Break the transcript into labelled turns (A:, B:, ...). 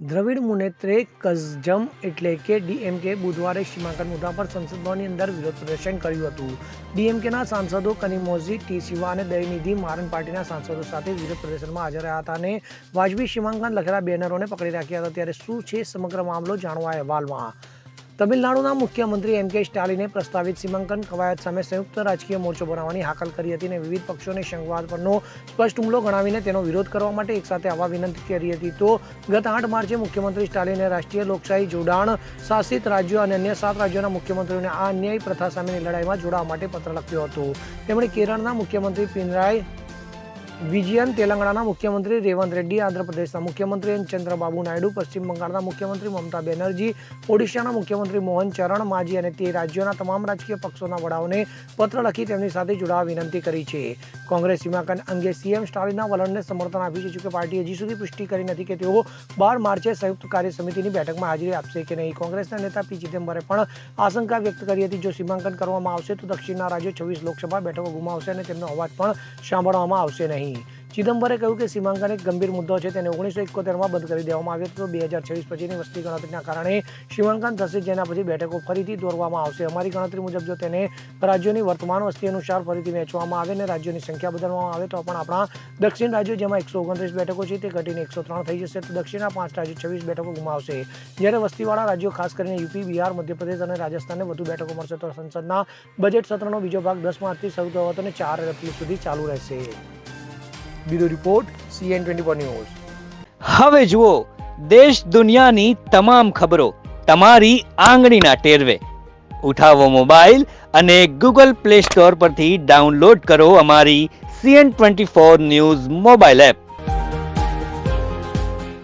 A: દ્રવિડ મુનેત્રે કઝગમ એટલે કે ડીએમકે બુધવારે સીમાંકન મુદ્દા પર સંસદ ભવનની અંદર વિરોધ પ્રદર્શન કર્યું હતું. ડીએમકેના સાંસદો કનિમોઝી ટી સિવા અને દયાનિધિ મારન પાર્ટીના સાંસદો સાથે વિરોધ પ્રદર્શનમાં હાજર રહ્યા હતા અને વાજબી સીમાંકન લખેલા બેનરોને પકડી રાખ્યા હતા. ત્યારે શું છે સમગ્ર મામલો, જાણવા અહેવાલમાં. તમિલનાડુના મુખ્યમંત્રી એમ.કે. સ્ટાલિને પ્રસ્તાવિત સીમાંકન કવાયત સામે સંયુક્ત રાજકીય મોરચો બનાવવાની હાકલ કરી હતી અને વિવિધ પક્ષોને સંઘવાદ પરનો સ્પષ્ટ હુમલો ગણાવીને તેનો વિરોધ કરવા માટે એકસાથે આવવા વિનંતી કરી હતી. તો ગત 8 માર્ચે મુખ્યમંત્રી સ્ટાલિને રાષ્ટ્રીય લોકશાહી જોડાણ શાસિત રાજ્યો અને અન્ય 7 રાજ્યોના મુખ્યમંત્રીઓને આ અન્યાયી પ્રથા સામેની લડાઈમાં જોડાવા માટે પત્ર લખ્યો હતો. તેમણે કેરળના મુખ્યમંત્રી પિનરાઈ વિજયન, તેલંગાણાના મુખ્યમંત્રી રેવંત રેડ્ડી, આંધ્રપ્રદેશના મુખ્યમંત્રી એન. ચંદ્રબાબુ નાયડુ, પશ્ચિમ બંગાળના મુખ્યમંત્રી મમતા બેનર્જી, ઓડિશાના મુખ્યમંત્રી મોહન ચરણ માઝી અને તે રાજ્યોના તમામ રાજકીય પક્ષોના વડાઓને પત્ર લખી તેમની સાથે જોડાવા વિનંતી કરી છે. કોંગ્રેસ સીમાંકન અંગે સીએમ સ્ટાલિનના વલણને સમર્થન આપ્યું છે, કે પાર્ટીએ હજી સુધી પુષ્ટિ કરી નથી કે તેઓ 12 માર્ચે સંયુક્ત કાર્ય સમિતિની બેઠકમાં હાજરી આપશે કે નહીં. કોંગ્રેસના નેતા પી ચિદમ્બરે પણ આશંકા વ્યક્ત કરી હતી, જો સીમાંકન કરવામાં આવશે તો દક્ષિણના રાજ્યો 26 લોકસભા બેઠકો ગુમાવશે અને તેમનો અવાજ પણ સાંભળવામાં આવશે નહીં. ચિદમ્બરે કહ્યું કે સીમાંકન એક ગંભીર મુદ્દો છે. તેને 1971માં બંધ કરી દેવામાં આવ્યો હતો. 2026 પછીની વસ્તી ગણતરીના કારણે સીમાંકન થશે, જેના પછી બેઠકો ફરીથી દોરવામાં આવશે. અમારી ગણતરી મુજબ જો તેને રાજ્યોની વર્તમાન વસ્તી અનુસાર ફરીથી વહેંચવામાં આવે અને રાજ્યોની સંખ્યા બદલવામાં આવે તો પણ આપણા દક્ષિણ રાજ્યો, જેમાં 129 બેઠકો છે, તે ઘટીને 103 થઈ જશે. તો દક્ષિણના 5 રાજ્યો 26 બેઠકો ગુમાવશે. જ્યારે વસ્તીવાળા રાજ્યો ખાસ કરીને યુપી, બિહાર, મધ્યપ્રદેશ અને રાજસ્થાનને વધુ બેઠકો મળશે. તો સંસદના બજેટ સત્રનો બીજો ભાગ 10 માર્ચથી શરૂ થયો હતો અને 4 એપ્રિલ સુધી ચાલુ રહેશે. Bureau report, CN24 news.
B: હવે જુઓ દેશ દુનિયાની તમામ ખબરો તમારી આંગળીના ટેરવે. ઉઠાવો મોબાઈલ અને Google Play Store પરથી ડાઉનલોડ કરો અમારી CN24 ન્યૂઝ મોબાઈલ એપ.